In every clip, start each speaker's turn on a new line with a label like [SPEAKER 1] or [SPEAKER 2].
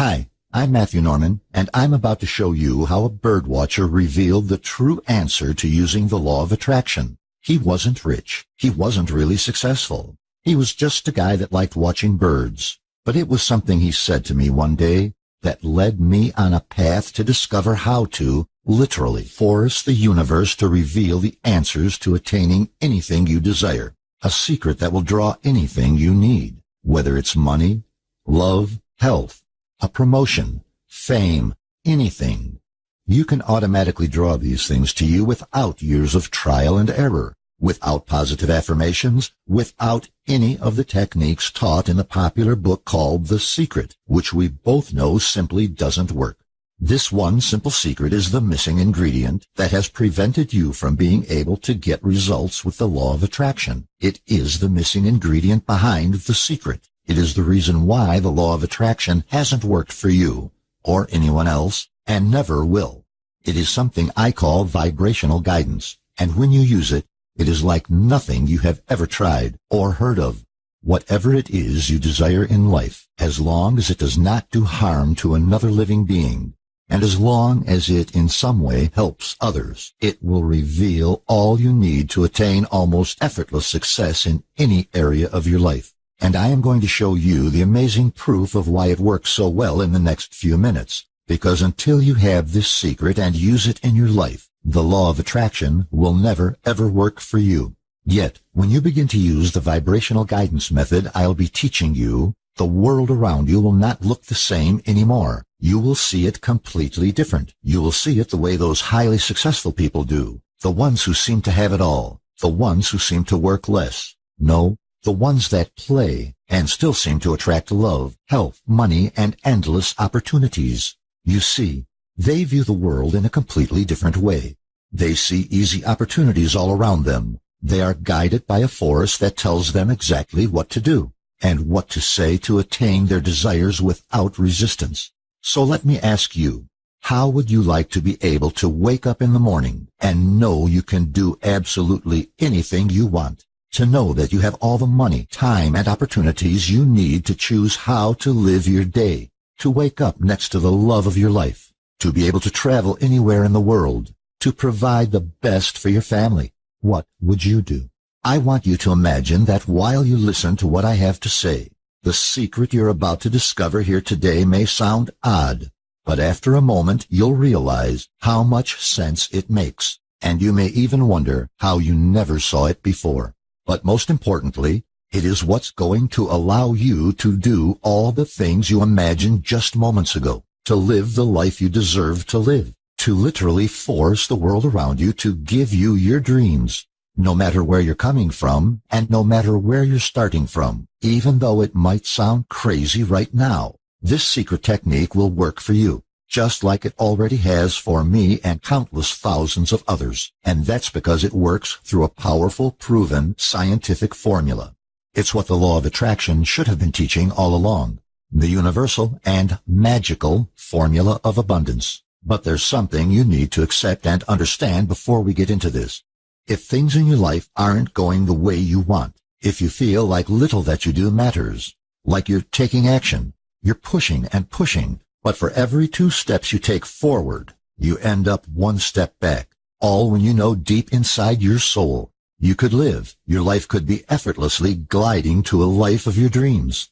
[SPEAKER 1] Hi, I'm Matthew Norman, and I'm about to show you how a birdwatcher revealed the true answer to using the law of attraction. He wasn't rich. He wasn't really successful. He was just a guy that liked watching birds. But it was something he said to me one day that led me on a path to discover how to, literally, force the universe to reveal the answers to attaining anything you desire. A secret that will draw anything you need, whether it's money, love, health, a promotion, fame, anything. You can automatically draw these things to you without years of trial and error, without positive affirmations, without any of the techniques taught in the popular book called The Secret, which we both know simply doesn't work. This one simple secret is the missing ingredient that has prevented you from being able to get results with the law of attraction. It is the missing ingredient behind the secret. It is the reason why the law of attraction hasn't worked for you or anyone else and never will. It is something I call vibrational guidance, and when you use it, it is like nothing you have ever tried or heard of. Whatever it is you desire in life, as long as it does not do harm to another living being, and as long as it in some way helps others, it will reveal all you need to attain almost effortless success in any area of your life. And I am going to show you the amazing proof of why it works so well in the next few minutes. Because until you have this secret and use it in your life, the law of attraction will never ever work for you. Yet, when you begin to use the vibrational guidance method I'll be teaching you, the world around you will not look the same anymore. You will see it completely different. You will see it the way those highly successful people do, the ones who seem to have it all, the ones who seem to work less. No, the ones that play and still seem to attract love, health, money, and endless opportunities. You see, they view the world in a completely different way. They see easy opportunities all around them. They are guided by a force that tells them exactly what to do and what to say to attain their desires without resistance. So let me ask you, how would you like to be able to wake up in the morning and know you can do absolutely anything you want? To know that you have all the money, time, and opportunities you need to choose how to live your day, to wake up next to the love of your life, to be able to travel anywhere in the world, to provide the best for your family. What would you do? I want you to imagine that while you listen to what I have to say, the secret you're about to discover here today may sound odd, but after a moment you'll realize how much sense it makes, and you may even wonder how you never saw it before. But most importantly, it is what's going to allow you to do all the things you imagined just moments ago, to live the life you deserve to live, to literally force the world around you to give you your dreams, no matter where you're coming from and no matter where you're starting from. Even though it might sound crazy right now, this secret technique will work for you, just like it already has for me and countless thousands of others. And that's because it works through a powerful, proven, scientific formula. It's what the law of attraction should have been teaching all along, the universal and magical formula of abundance. But there's something you need to accept and understand before we get into this. If things in your life aren't going the way you want, if you feel like little that you do matters, like you're taking action, you're pushing and pushing, but for every 2 steps you take forward, you end up 1 step back, all when you know deep inside your soul, you could live, your life could be effortlessly gliding to a life of your dreams.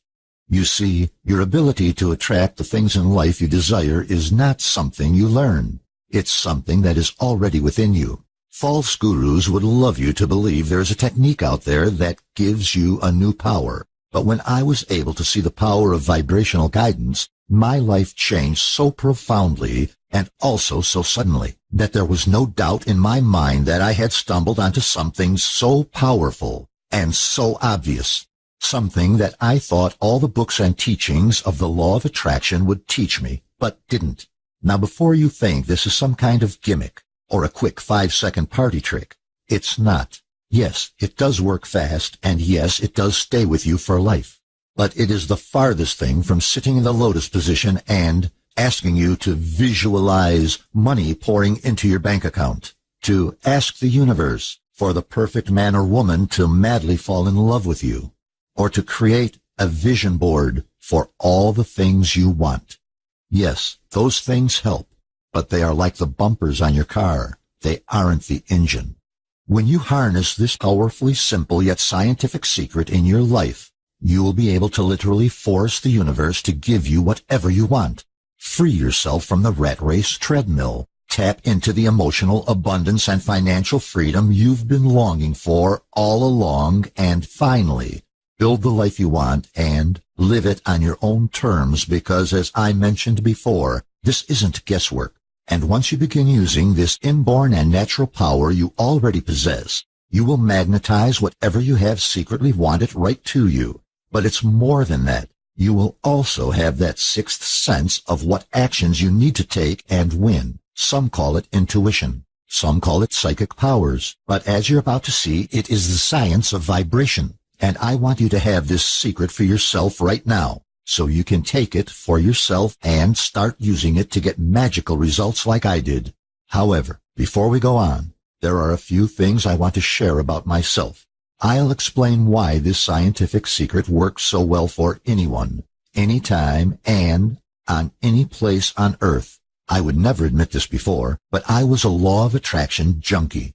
[SPEAKER 1] You see, your ability to attract the things in life you desire is not something you learn. It's something that is already within you. False gurus would love you to believe there's a technique out there that gives you a new power. But when I was able to see the power of vibrational guidance, my life changed so profoundly and also so suddenly that there was no doubt in my mind that I had stumbled onto something so powerful and so obvious. Something that I thought all the books and teachings of the law of attraction would teach me, but didn't. Now before you think this is some kind of gimmick, or a quick 5-second party trick, it's not. Yes, it does work fast, and yes, it does stay with you for life. But it is the farthest thing from sitting in the lotus position and asking you to visualize money pouring into your bank account, to ask the universe for the perfect man or woman to madly fall in love with you, or to create a vision board for all the things you want. Yes, those things help, but they are like the bumpers on your car. They aren't the engine. When you harness this powerfully simple yet scientific secret in your life, you will be able to literally force the universe to give you whatever you want. Free yourself from the rat race treadmill. Tap into the emotional abundance and financial freedom you've been longing for all along, and finally, build the life you want and live it on your own terms, because as I mentioned before, this isn't guesswork. And once you begin using this inborn and natural power you already possess, you will magnetize whatever you have secretly wanted right to you. But it's more than that. You will also have that sixth sense of what actions you need to take and when. Some call it intuition. Some call it psychic powers. But as you're about to see, it is the science of vibration. And I want you to have this secret for yourself right now, so you can take it for yourself and start using it to get magical results like I did. However, before we go on, there are a few things I want to share about myself. I'll explain why this scientific secret works so well for anyone, anytime, and on any place on Earth. I would never admit this before, but I was a law of attraction junkie.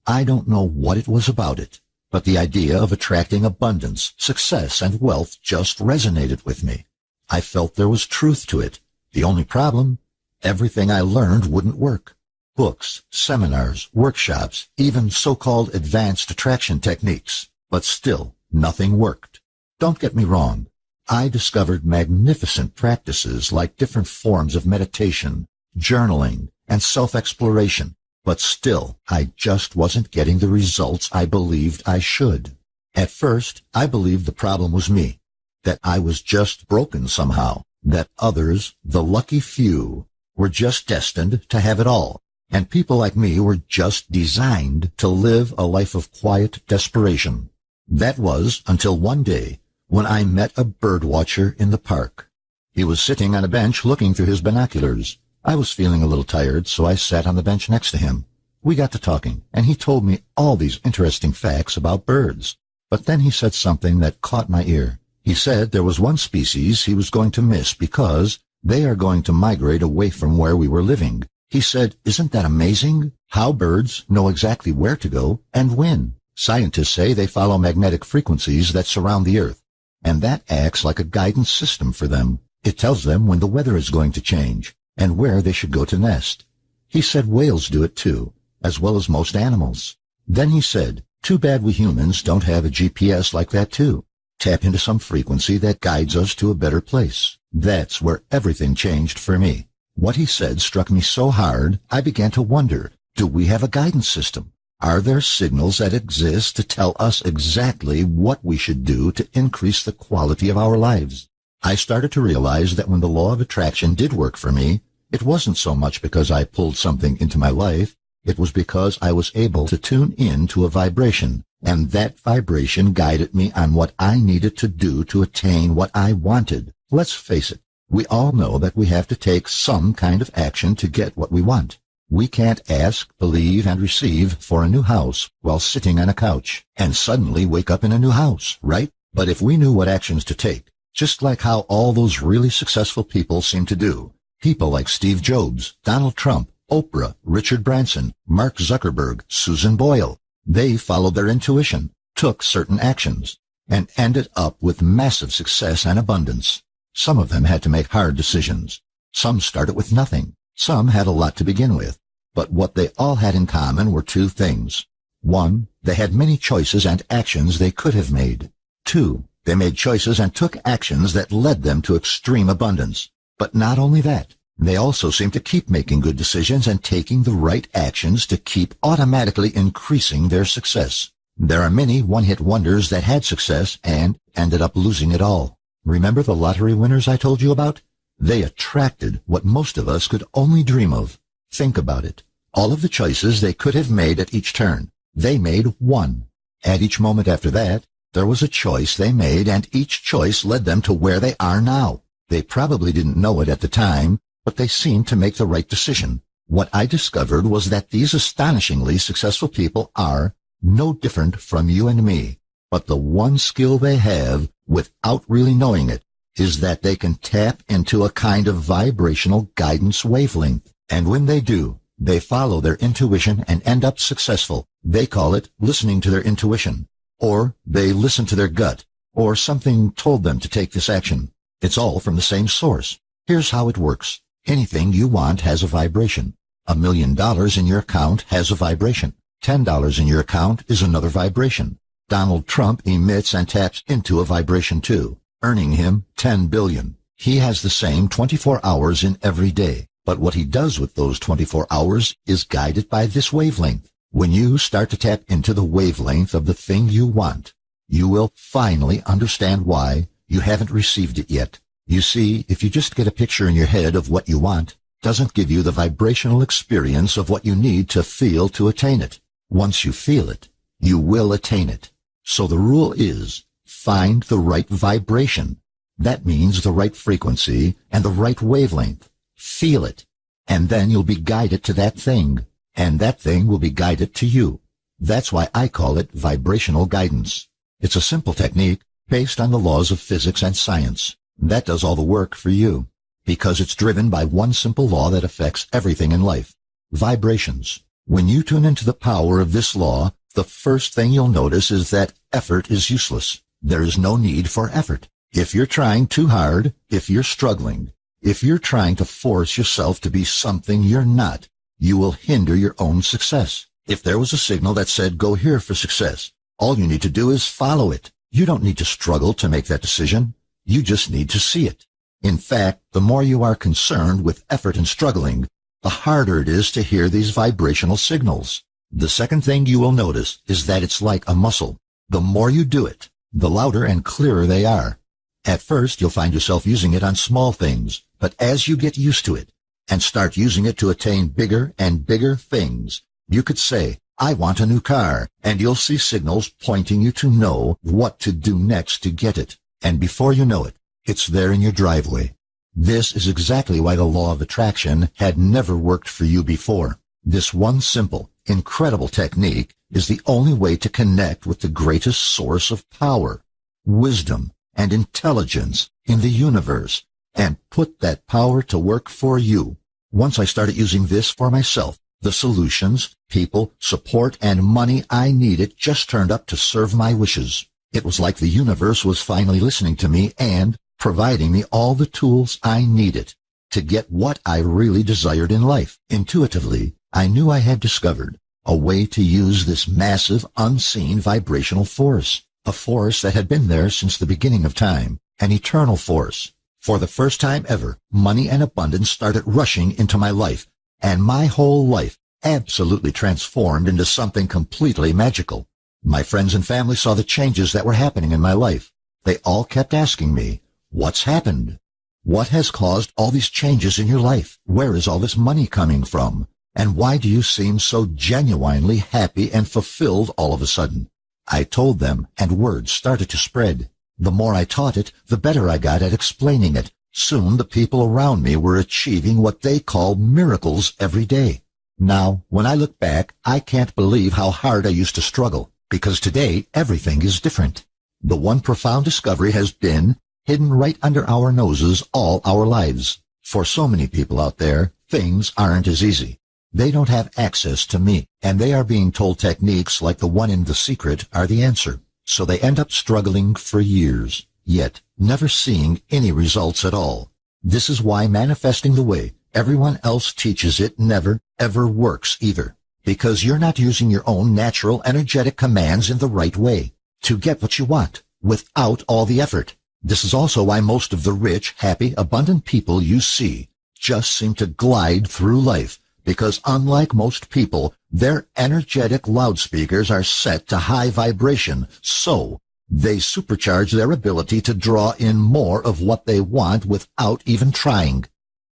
[SPEAKER 1] I don't know what it was about it, but the idea of attracting abundance, success, and wealth just resonated with me. I felt there was truth to it. The only problem, everything I learned wouldn't work. Books, seminars, workshops, even so-called advanced attraction techniques. But still, nothing worked. Don't get me wrong. I discovered magnificent practices like different forms of meditation, journaling, and self-exploration. But still, I just wasn't getting the results I believed I should. At first, I believed the problem was me, that I was just broken somehow, that others, the lucky few, were just destined to have it all, and people like me were just designed to live a life of quiet desperation. That was until one day when I met a birdwatcher in the park. He was sitting on a bench looking through his binoculars. I was feeling a little tired, so I sat on the bench next to him. We got to talking, and he told me all these interesting facts about birds. But then he said something that caught my ear. He said there was one species he was going to miss because they are going to migrate away from where we were living. He said, "Isn't that amazing? How birds know exactly where to go and when." Scientists say they follow magnetic frequencies that surround the Earth, and that acts like a guidance system for them. It tells them when the weather is going to change and where they should go to nest. He said whales do it too, as well as most animals. Then he said, "Too bad we humans don't have a GPS like that too. Tap into some frequency that guides us to a better place." That's where everything changed for me. What he said struck me so hard, I began to wonder, do we have a guidance system? Are there signals that exist to tell us exactly what we should do to increase the quality of our lives? I started to realize that when the law of attraction did work for me, it wasn't so much because I pulled something into my life. It was because I was able to tune in to a vibration, and that vibration guided me on what I needed to do to attain what I wanted. Let's face it, we all know that we have to take some kind of action to get what we want. We can't ask, believe, and receive for a new house while sitting on a couch and suddenly wake up in a new house, right? But if we knew what actions to take, just like how all those really successful people seem to do, people like Steve Jobs, Donald Trump, Oprah, Richard Branson, Mark Zuckerberg, Susan Boyle, they followed their intuition, took certain actions, and ended up with massive success and abundance. Some of them had to make hard decisions. Some started with nothing. Some had a lot to begin with. But what they all had in common were two things. One, they had many choices and actions they could have made. Two, they made choices and took actions that led them to extreme abundance. But not only that, they also seemed to keep making good decisions and taking the right actions to keep automatically increasing their success. There are many one-hit wonders that had success and ended up losing it all. Remember the lottery winners I told you about? They attracted what most of us could only dream of. Think about it. All of the choices they could have made at each turn, they made one. At each moment after that, there was a choice they made, and each choice led them to where they are now. They probably didn't know it at the time, but they seemed to make the right decision. What I discovered was that these astonishingly successful people are no different from you and me, but the one skill they have, without really knowing it, is that they can tap into a kind of vibrational guidance wavelength. And when they do, they follow their intuition and end up successful. They call it listening to their intuition, or they listen to their gut, or something told them to take this action. It's all from the same source. Here's how it works. Anything you want has a vibration. $1 million in your account has a vibration. $10 in your account is another vibration. Donald Trump emits and taps into a vibration too, earning him $10 billion. He has the same 24 hours in every day, but what he does with those 24 hours is guided by this wavelength. When you start to tap into the wavelength of the thing you want, you will finally understand why you haven't received it yet. You see, if you just get a picture in your head of what you want, doesn't give you the vibrational experience of what you need to feel to attain it. Once you feel it, you will attain it. So the rule is, find the right vibration. That means the right frequency and the right wavelength. Feel it, and then you'll be guided to that thing, and that thing will be guided to you. That's why I call it vibrational guidance. It's a simple technique based on the laws of physics and science. That does all the work for you, because it's driven by one simple law that affects everything in life: vibrations. When you tune into the power of this law, the first thing you'll notice is that effort is useless. There is no need for effort. If you're trying too hard, if you're struggling, if you're trying to force yourself to be something you're not, you will hinder your own success. If there was a signal that said, go here for success, all you need to do is follow it. You don't need to struggle to make that decision. You just need to see it. In fact, the more you are concerned with effort and struggling, the harder it is to hear these vibrational signals. The second thing you will notice is that it's like a muscle. The more you do it, the louder and clearer they are. At first, you'll find yourself using it on small things, but as you get used to it and start using it to attain bigger and bigger things, you could say, I want a new car, and you'll see signals pointing you to know what to do next to get it. And before you know it, it's there in your driveway. This is exactly why the law of attraction had never worked for you before. This one simple, incredible technique is the only way to connect with the greatest source of power, wisdom, and intelligence in the universe, and put that power to work for you. Once I started using this for myself, the solutions, people, support, and money I needed just turned up to serve my wishes. It was like the universe was finally listening to me and providing me all the tools I needed to get what I really desired in life. Intuitively, I knew I had discovered a way to use this massive, unseen vibrational force, a force that had been there since the beginning of time, an eternal force. For the first time ever, money and abundance started rushing into my life, and my whole life absolutely transformed into something completely magical. My friends and family saw the changes that were happening in my life. They all kept asking me, what's happened? What has caused all these changes in your life? Where is all this money coming from? And why do you seem so genuinely happy and fulfilled all of a sudden? I told them, and words started to spread. The more I taught it, the better I got at explaining it. Soon the people around me were achieving what they call miracles every day. Now, when I look back, I can't believe how hard I used to struggle, because today everything is different. The one profound discovery has been hidden right under our noses all our lives. For so many people out there, things aren't as easy. They don't have access to me, and they are being told techniques like the one in The Secret are the answer. So they end up struggling for years, yet never seeing any results at all. This is why manifesting the way everyone else teaches it never, ever works either. Because you're not using your own natural, energetic commands in the right way to get what you want without all the effort. This is also why most of the rich, happy, abundant people you see just seem to glide through life, because unlike most people, their energetic loudspeakers are set to high vibration, so they supercharge their ability to draw in more of what they want without even trying.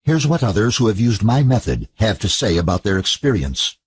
[SPEAKER 1] Here's what others who have used my method have to say about their experience.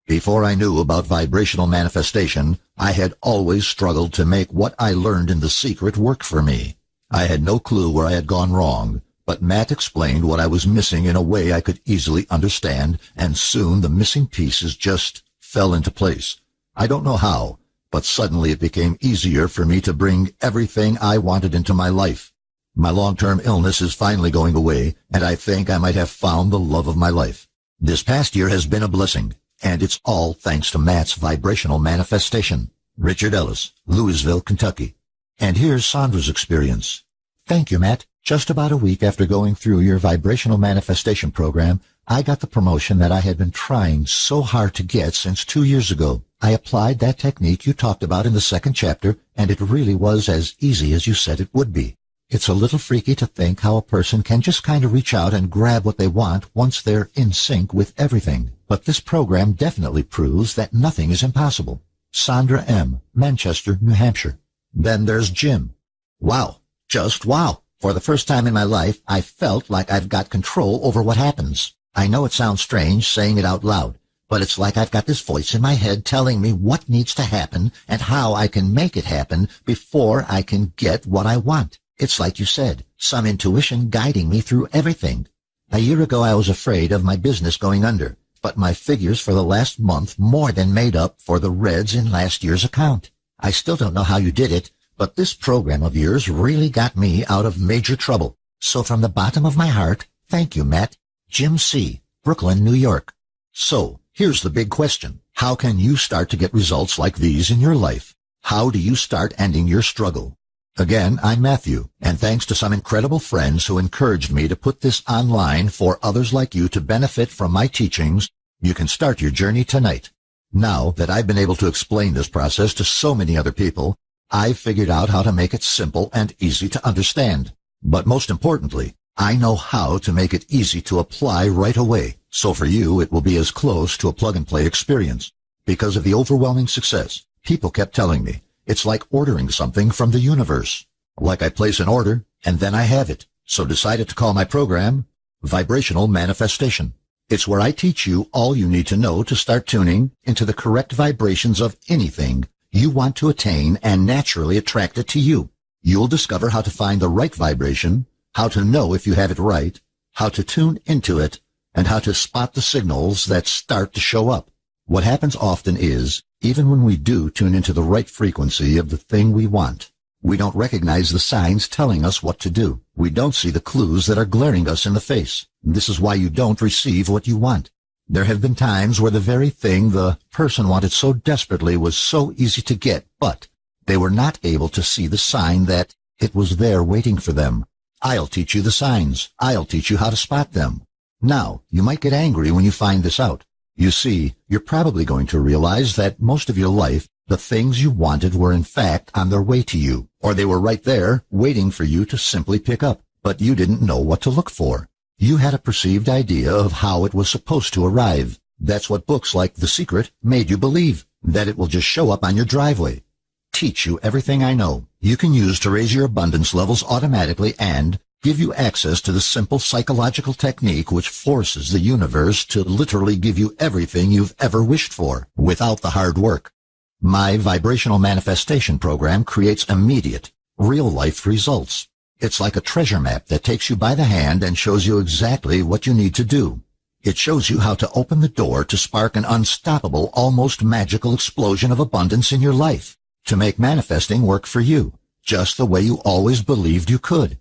[SPEAKER 1] Before I knew about vibrational manifestation, I had always struggled to make what I learned in The Secret work for me. I had no clue where I had gone wrong, but Matt explained what I was missing in a way I could easily understand, and soon the missing pieces just fell into place. I don't know how, but suddenly it became easier for me to bring everything I wanted into my life. My long-term illness is finally going away, and I think I might have found the love of my life. This past year has been a blessing, and it's all thanks to Matt's vibrational manifestation. Richard Ellis, Louisville, Kentucky. And here's Sandra's experience. Thank you, Matt. Just about a week after going through your vibrational manifestation program, I got the promotion that I had been trying so hard to get since 2 years ago. I applied that technique you talked about in the second chapter, and it really was as easy as you said it would be. It's a little freaky to think how a person can just kind of reach out and grab what they want once they're in sync with everything. But this program definitely proves that nothing is impossible. Sandra M., Manchester, New Hampshire. Then there's Jim. Wow. Just wow. For the first time in my life, I felt like I've got control over what happens. I know it sounds strange saying it out loud, but it's like I've got this voice in my head telling me what needs to happen and how I can make it happen before I can get what I want. It's like you said, some intuition guiding me through everything. A year ago, I was afraid of my business going under, but my figures for the last month more than made up for the reds in last year's account. I still don't know how you did it, but this program of yours really got me out of major trouble. So from the bottom of my heart, thank you, Matt. Jim C., Brooklyn, New York. So, here's the big question. How can you start to get results like these in your life? How do you start ending your struggle? Again, I'm Matthew, and thanks to some incredible friends who encouraged me to put this online for others like you to benefit from my teachings, you can start your journey tonight. Now that I've been able to explain this process to so many other people, I've figured out how to make it simple and easy to understand. But most importantly, I know how to make it easy to apply right away. So for you, it will be as close to a plug-and-play experience. Because of the overwhelming success, people kept telling me, it's like ordering something from the universe. Like I place an order, and then I have it. So decided to call my program Vibrational Manifestation. It's where I teach you all you need to know to start tuning into the correct vibrations of anything you want to attain and naturally attract it to you. You'll discover how to find the right vibration, how to know if you have it right, how to tune into it, and how to spot the signals that start to show up. What happens often is, even when we do tune into the right frequency of the thing we want, we don't recognize the signs telling us what to do. We don't see the clues that are glaring us in the face. This is why you don't receive what you want. There have been times where the very thing the person wanted so desperately was so easy to get, but they were not able to see the sign that it was there waiting for them. I'll teach you the signs. I'll teach you how to spot them. Now, you might get angry when you find this out. You see, you're probably going to realize that most of your life, the things you wanted were in fact on their way to you, or they were right there waiting for you to simply pick up, but you didn't know what to look for. You had a perceived idea of how it was supposed to arrive. That's what books like The Secret made you believe, that it will just show up on your driveway. Teach you everything I know you can use to raise your abundance levels automatically and give you access to the simple psychological technique which forces the universe to literally give you everything you've ever wished for without the hard work. My vibrational manifestation program creates immediate, real-life results. It's like a treasure map that takes you by the hand and shows you exactly what you need to do. It shows you how to open the door to spark an unstoppable, almost magical explosion of abundance in your life, to make manifesting work for you, just the way you always believed you could.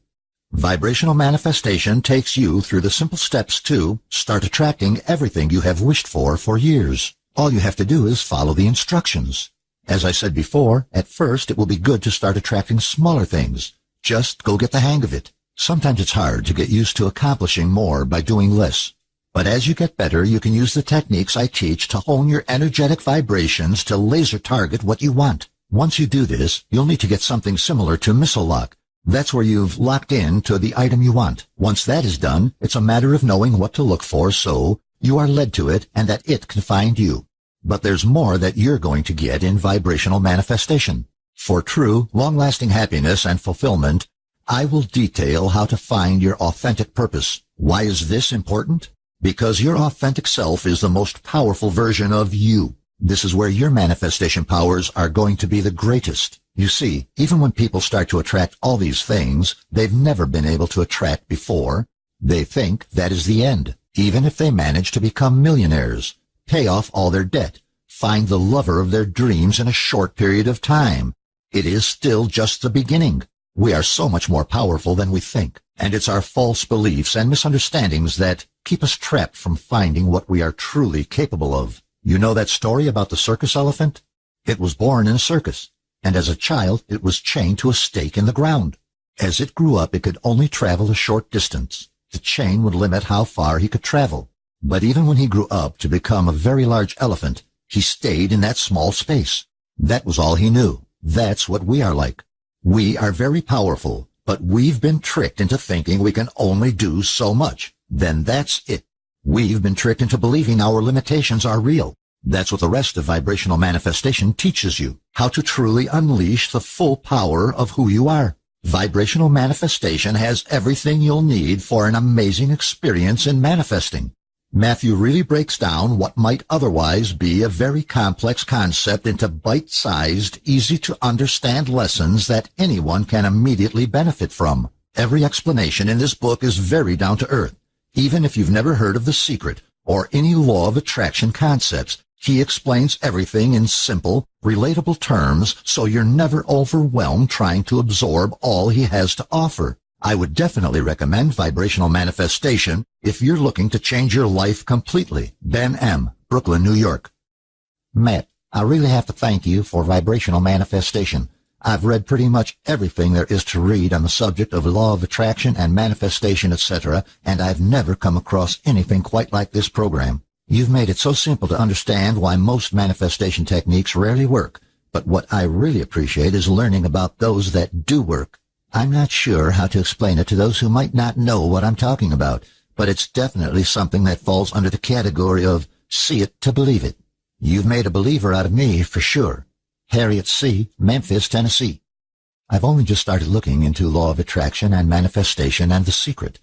[SPEAKER 1] Vibrational manifestation takes you through the simple steps to start attracting everything you have wished for years. All you have to do is follow the instructions. As I said before, at first it will be good to start attracting smaller things. Just go get the hang of it. Sometimes it's hard to get used to accomplishing more by doing less. But as you get better, you can use the techniques I teach to hone your energetic vibrations to laser target what you want. Once you do this, you'll need to get something similar to missile lock. That's where you've locked in to the item you want. Once that is done, it's a matter of knowing what to look for so you are led to it and that it can find you. But there's more that you're going to get in vibrational manifestation. For true, long-lasting happiness and fulfillment, I will detail how to find your authentic purpose. Why is this important? Because your authentic self is the most powerful version of you. This is where your manifestation powers are going to be the greatest. You see, even when people start to attract all these things they've never been able to attract before, they think that is the end. Even if they manage to become millionaires, pay off all their debt, find the lover of their dreams in a short period of time, it is still just the beginning. We are so much more powerful than we think, and it's our false beliefs and misunderstandings that keep us trapped from finding what we are truly capable of. You know that story about the circus elephant? It was born in a circus, and as a child it was chained to a stake in the ground. As it grew up, it could only travel a short distance. The chain would limit how far he could travel. But even when he grew up to become a very large elephant, he stayed in that small space. That was all he knew. That's what we are like. We are very powerful, but we've been tricked into thinking we can only do so much. Then that's it. We've been tricked into believing our limitations are real. That's what the rest of vibrational manifestation teaches you, how to truly unleash the full power of who you are. Vibrational manifestation has everything you'll need for an amazing experience in manifesting. Matthew really breaks down what might otherwise be a very complex concept into bite-sized, easy-to-understand lessons that anyone can immediately benefit from. Every explanation in this book is very down-to-earth. Even if you've never heard of The Secret or any law of attraction concepts, he explains everything in simple, relatable terms so you're never overwhelmed trying to absorb all he has to offer. I would definitely recommend Vibrational Manifestation if you're looking to change your life completely. Ben M., Brooklyn, New York. Matt, I really have to thank you for Vibrational Manifestation. I've read pretty much everything there is to read on the subject of law of attraction and manifestation, etc., and I've never come across anything quite like this program. You've made it so simple to understand why most manifestation techniques rarely work, but what I really appreciate is learning about those that do work. I'm not sure how to explain it to those who might not know what I'm talking about, but it's definitely something that falls under the category of see it to believe it. You've made a believer out of me, for sure. Harriet C., Memphis, Tennessee. I've only just started looking into law of attraction and manifestation and The Secret.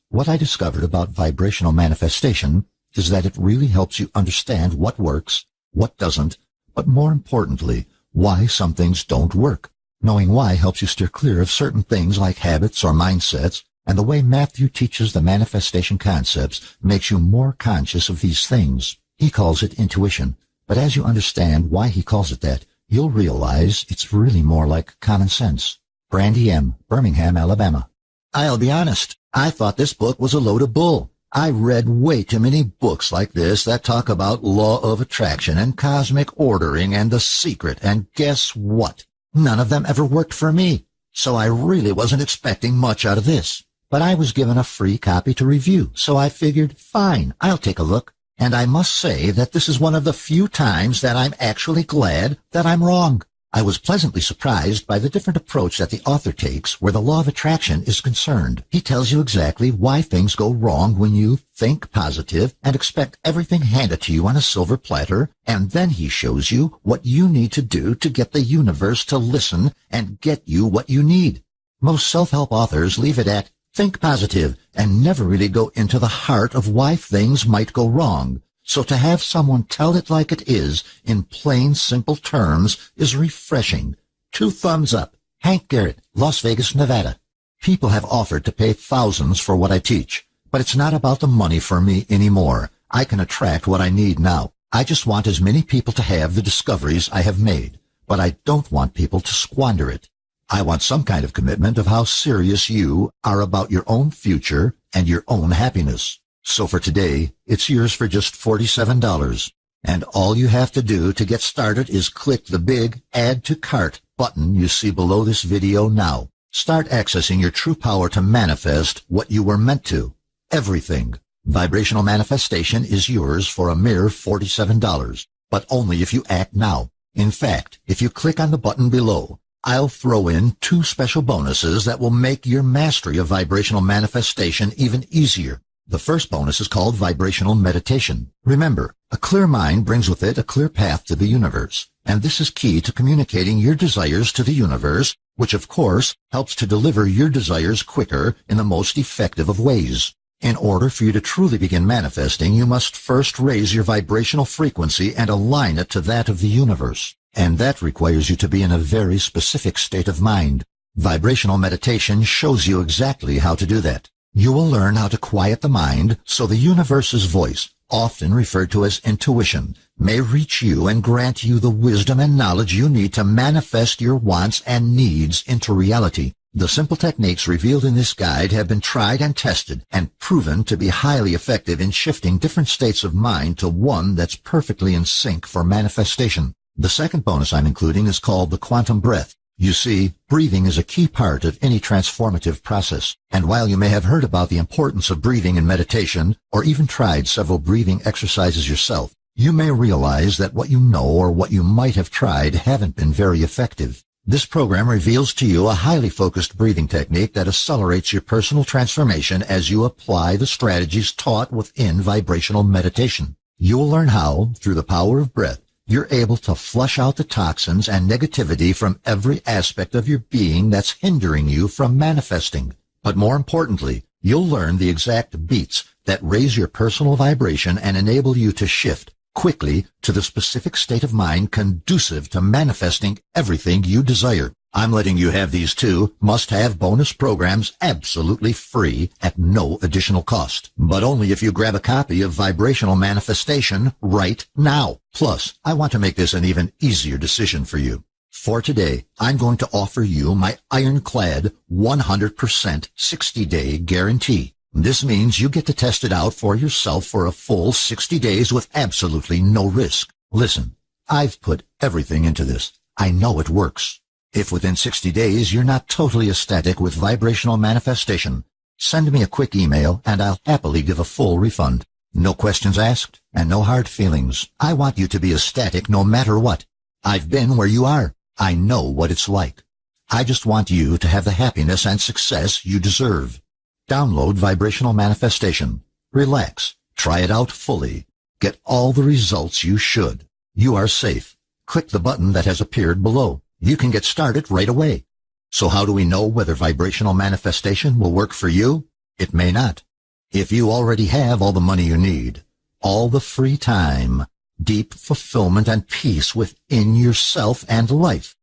[SPEAKER 1] What I discovered about vibrational manifestation is that it really helps you understand what works, what doesn't, but more importantly, why some things don't work. Knowing why helps you steer clear of certain things like habits or mindsets, and the way Matthew teaches the manifestation concepts makes you more conscious of these things. He calls it intuition, but as you understand why he calls it that, you'll realize it's really more like common sense. Brandy M., Birmingham, Alabama. I'll be honest, I thought this book was a load of bull. I read way too many books like this that talk about law of attraction and cosmic ordering and The Secret, and guess what? None of them ever worked for me, so I really wasn't expecting much out of this. But I was given a free copy to review, so I figured, fine, I'll take a look. And I must say that this is one of the few times that I'm actually glad that I'm wrong. I was pleasantly surprised by the different approach that the author takes where the law of attraction is concerned. He tells you exactly why things go wrong when you think positive and expect everything handed to you on a silver platter, and then he shows you what you need to do to get the universe to listen and get you what you need. Most self-help authors leave it at think positive and never really go into the heart of why things might go wrong. So to have someone tell it like it is, in plain, simple terms, is refreshing. 2 thumbs up. Hank Garrett, Las Vegas, Nevada. People have offered to pay thousands for what I teach, but it's not about the money for me anymore. I can attract what I need now. I just want as many people to have the discoveries I have made, but I don't want people to squander it. I want some kind of commitment of how serious you are about your own future and your own happiness. So for today, it's yours for just $47. And all you have to do to get started is click the big Add to Cart button you see below this video now. Start accessing your true power to manifest what you were meant to. Everything. Vibrational manifestation is yours for a mere $47, but only if you act now. In fact, if you click on the button below, I'll throw in 2 special bonuses that will make your mastery of vibrational manifestation even easier. The first bonus is called Vibrational Meditation. Remember, a clear mind brings with it a clear path to the universe, and this is key to communicating your desires to the universe, which of course helps to deliver your desires quicker in the most effective of ways. In order for you to truly begin manifesting, you must first raise your vibrational frequency and align it to that of the universe, and that requires you to be in a very specific state of mind. Vibrational meditation shows you exactly how to do that. You will learn how to quiet the mind so the universe's voice, often referred to as intuition, may reach you and grant you the wisdom and knowledge you need to manifest your wants and needs into reality. The simple techniques revealed in this guide have been tried and tested and proven to be highly effective in shifting different states of mind to one that's perfectly in sync for manifestation. The second bonus I'm including is called the quantum breath. You see, breathing is a key part of any transformative process. And while you may have heard about the importance of breathing in meditation, or even tried several breathing exercises yourself, you may realize that what you know or what you might have tried haven't been very effective. This program reveals to you a highly focused breathing technique that accelerates your personal transformation as you apply the strategies taught within vibrational meditation. You'll learn how, through the power of breath, you're able to flush out the toxins and negativity from every aspect of your being that's hindering you from manifesting. But more importantly, you'll learn the exact beats that raise your personal vibration and enable you to shift quickly to the specific state of mind conducive to manifesting everything you desire. I'm letting you have these two must-have bonus programs absolutely free at no additional cost, but only if you grab a copy of Vibrational Manifestation right now. Plus, I want to make this an even easier decision for you. For today, I'm going to offer you my ironclad 100% 60-day guarantee. This means you get to test it out for yourself for a full 60 days with absolutely no risk. Listen, I've put everything into this. I know it works. If within 60 days you're not totally ecstatic with vibrational manifestation, send me a quick email and I'll happily give a full refund. No questions asked and no hard feelings. I want you to be ecstatic no matter what. I've been where you are. I know what it's like. I just want you to have the happiness and success you deserve. Download Vibrational Manifestation. Relax. Try it out fully. Get all the results you should. You are safe. Click the button that has appeared below. You can get started right away. So how do we know whether vibrational manifestation will work for you? It may not. If you already have all the money you need, all the free time, deep fulfillment and peace within yourself and life,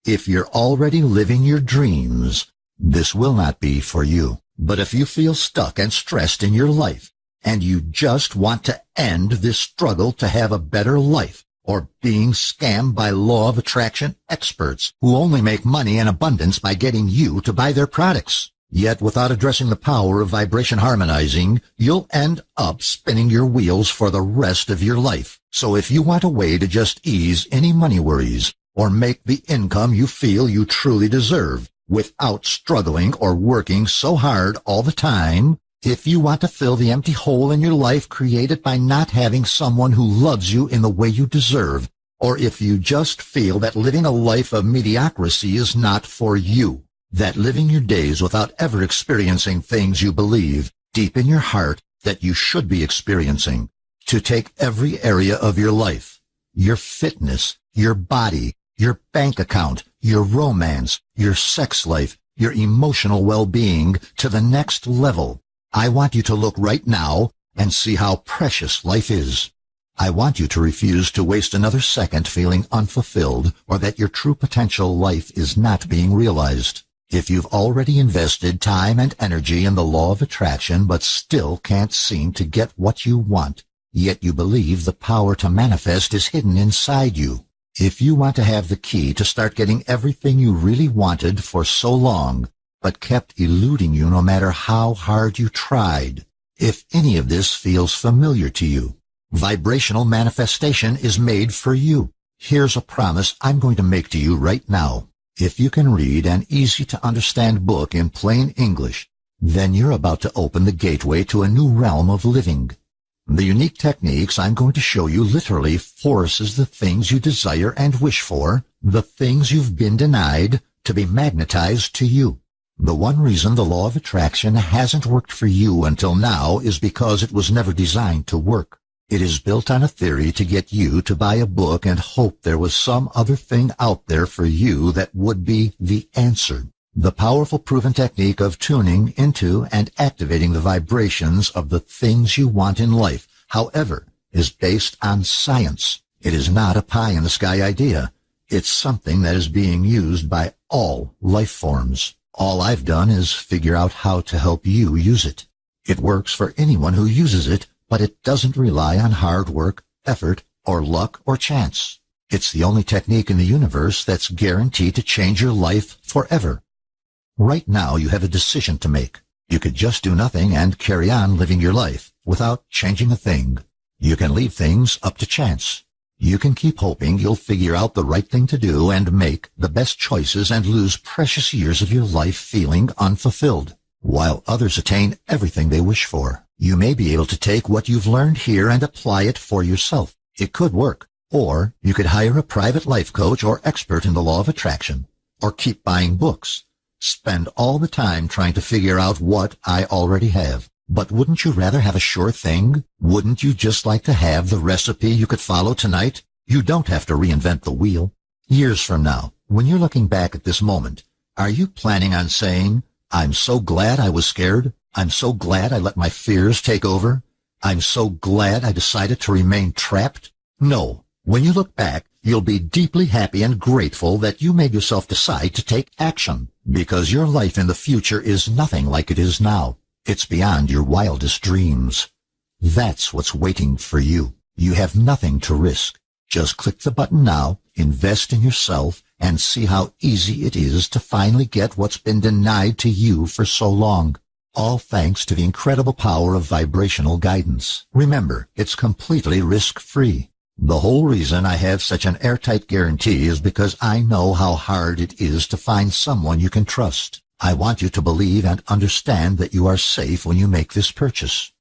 [SPEAKER 1] if you're already living your dreams, this will not be for you. But if you feel stuck and stressed in your life, and you just want to end this struggle to have a better life, or being scammed by law of attraction experts who only make money in abundance by getting you to buy their products, yet without addressing the power of vibration harmonizing, you'll end up spinning your wheels for the rest of your life. So if you want a way to just ease any money worries, or make the income you feel you truly deserve, without struggling or working so hard all the time, if you want to fill the empty hole in your life created by not having someone who loves you in the way you deserve, or if you just feel that living a life of mediocrity is not for you, that living your days without ever experiencing things you believe deep in your heart that you should be experiencing, to take every area of your life, your fitness, your body, your bank account, your romance, your sex life, your emotional well-being to the next level. I want you to look right now and see how precious life is. I want you to refuse to waste another second feeling unfulfilled or that your true potential life is not being realized. If you've already invested time and energy in the law of attraction but still can't seem to get what you want, yet you believe the power to manifest is hidden inside you. If you want to have the key to start getting everything you really wanted for so long, but kept eluding you no matter how hard you tried, if any of this feels familiar to you, vibrational manifestation is made for you. Here's a promise I'm going to make to you right now. If you can read an easy-to-understand book in plain English, then you're about to open the gateway to a new realm of living. The unique techniques I'm going to show you literally forces the things you desire and wish for, the things you've been denied, to be magnetized to you. The one reason the law of attraction hasn't worked for you until now is because it was never designed to work. It is built on a theory to get you to buy a book and hope there was some other thing out there for you that would be the answer. The powerful proven technique of tuning into and activating the vibrations of the things you want in life, however, is based on science. It is not a pie-in-the-sky idea. It's something that is being used by all life forms. All I've done is figure out how to help you use it. It works for anyone who uses it, but it doesn't rely on hard work, effort, or luck or chance. It's the only technique in the universe that's guaranteed to change your life forever. Right now you have a decision to make. You could just do nothing and carry on living your life without changing a thing. You can leave things up to chance. You can keep hoping you'll figure out the right thing to do and make the best choices and lose precious years of your life feeling unfulfilled, while others attain everything they wish for. You may be able to take what you've learned here and apply it for yourself. It could work. Or you could hire a private life coach or expert in the law of attraction, or keep buying books. Spend all the time trying to figure out what I already have. But wouldn't you rather have a sure thing? Wouldn't you just like to have the recipe you could follow tonight? You don't have to reinvent the wheel. Years from now, when you're looking back at this moment, are you planning on saying, I'm so glad I was scared. I'm so glad I let my fears take over. I'm so glad I decided to remain trapped. No. When you look back, you'll be deeply happy and grateful that you made yourself decide to take action, because your life in the future is nothing like it is now. It's beyond your wildest dreams. That's what's waiting for you. You have nothing to risk. Just click the button now, invest in yourself, and see how easy it is to finally get what's been denied to you for so long. All thanks to the incredible power of vibrational guidance. Remember, it's completely risk-free. The whole reason I have such an airtight guarantee is because I know how hard it is to find someone you can trust. I want you to believe and understand that you are safe when you make this purchase.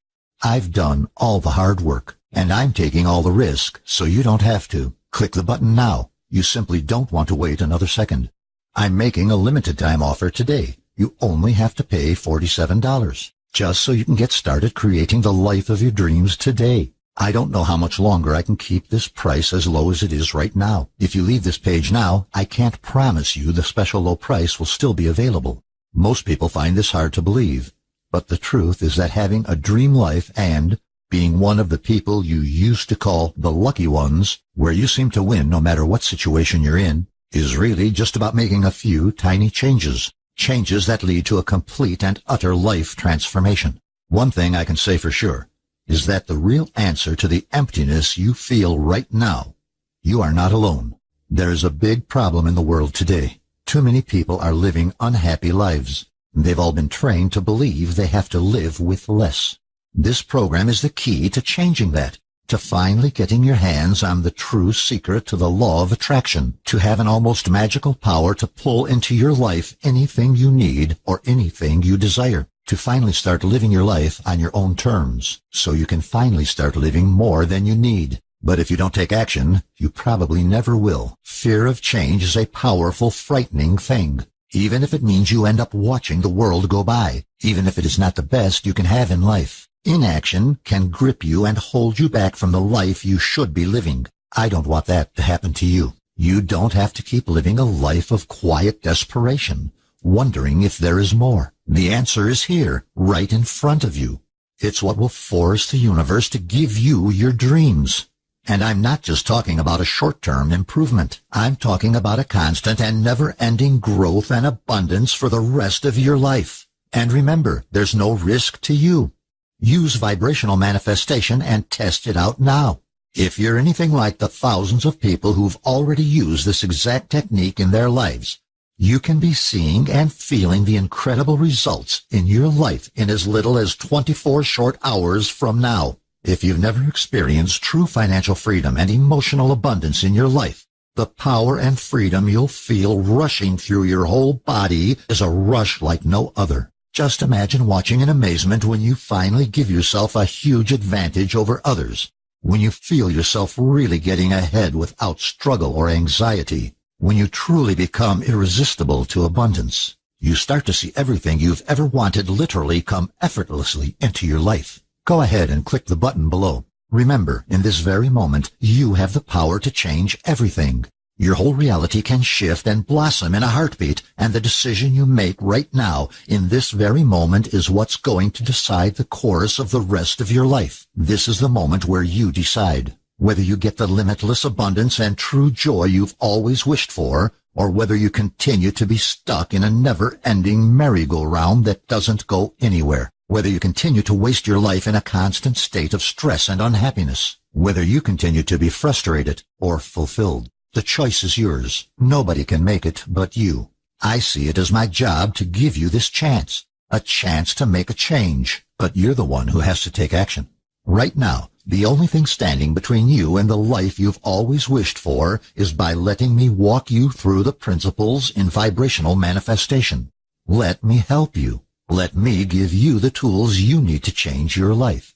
[SPEAKER 1] I've done all the hard work, and I'm taking all the risk, so you don't have to. Click the button now. You simply don't want to wait another second. I'm making a limited time offer today. You only have to pay $47, just so you can get started creating the life of your dreams today. I don't know how much longer I can keep this price as low as it is right now. If you leave this page now, I can't promise you the special low price will still be available. Most people find this hard to believe, but the truth is that having a dream life and being one of the people you used to call the lucky ones, where you seem to win no matter what situation you're in, is really just about making a few tiny changes that lead to a complete and utter life transformation. One thing I can say for sure is that the real answer to the emptiness you feel right now, you are not alone. There is a big problem in the world today. Too many people are living unhappy lives. They've all been trained to believe they have to live with less. This program is the key to changing that, to finally getting your hands on the true secret to the law of attraction, to have an almost magical power to pull into your life anything you need or anything you desire, to finally start living your life on your own terms, so you can finally start living more than you need. But if you don't take action, you probably never will. Fear of change is a powerful, frightening thing. Even if it means you end up watching the world go by, even if it is not the best you can have in life. Inaction can grip you and hold you back from the life you should be living. I don't want that to happen to you. You don't have to keep living a life of quiet desperation, wondering if there is more. The answer is here, right in front of you. It's what will force the universe to give you your dreams. And I'm not just talking about a short-term improvement. I'm talking about a constant and never-ending growth and abundance for the rest of your life. And remember, there's no risk to you. Use vibrational manifestation and test it out now. If you're anything like the thousands of people who've already used this exact technique in their lives, you can be seeing and feeling the incredible results in your life in as little as 24 short hours from now. If you've never experienced true financial freedom and emotional abundance in your life, the power and freedom you'll feel rushing through your whole body is a rush like no other. Just imagine watching in amazement when you finally give yourself a huge advantage over others, when you feel yourself really getting ahead without struggle or anxiety, when you truly become irresistible to abundance. You start to see everything you've ever wanted literally come effortlessly into your life. Go ahead and click the button below. Remember, in this very moment, you have the power to change everything. Your whole reality can shift and blossom in a heartbeat, and the decision you make right now, in this very moment, is what's going to decide the course of the rest of your life. This is the moment where you decide whether you get the limitless abundance and true joy you've always wished for, or whether you continue to be stuck in a never-ending merry-go-round that doesn't go anywhere. Whether you continue to waste your life in a constant state of stress and unhappiness. Whether you continue to be frustrated or fulfilled. The choice is yours. Nobody can make it but you. I see it as my job to give you this chance, a chance to make a change, but you're the one who has to take action. Right now, the only thing standing between you and the life you've always wished for is by letting me walk you through the principles in vibrational manifestation. Let me help you. Let me give you the tools you need to change your life.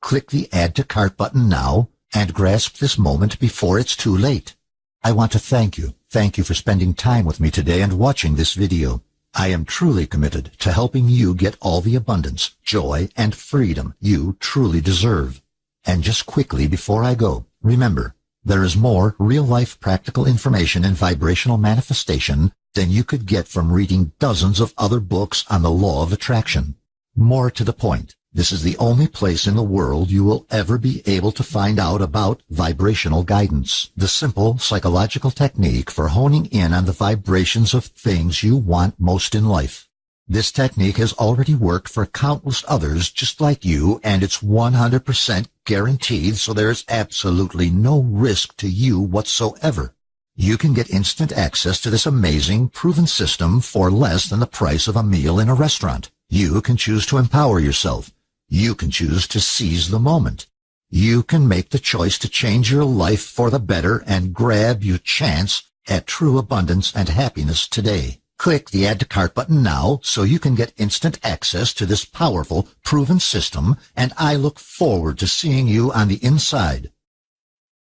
[SPEAKER 1] Click the Add to Cart button now and grasp this moment before it's too late. I want to thank you. Thank you for spending time with me today and watching this video. I am truly committed to helping you get all the abundance, joy, and freedom you truly deserve. And just quickly before I go, remember, there is more real-life practical information in vibrational manifestation than you could get from reading dozens of other books on the law of attraction. More to the point, this is the only place in the world you will ever be able to find out about vibrational guidance, the simple psychological technique for honing in on the vibrations of things you want most in life. This technique has already worked for countless others just like you, and it's 100% guaranteed, so there's absolutely no risk to you whatsoever. You can get instant access to this amazing, proven system for less than the price of a meal in a restaurant. You can choose to empower yourself. You can choose to seize the moment. You can make the choice to change your life for the better and grab your chance at true abundance and happiness today. Click the Add to Cart button now so you can get instant access to this powerful, proven system, and I look forward to seeing you on the inside.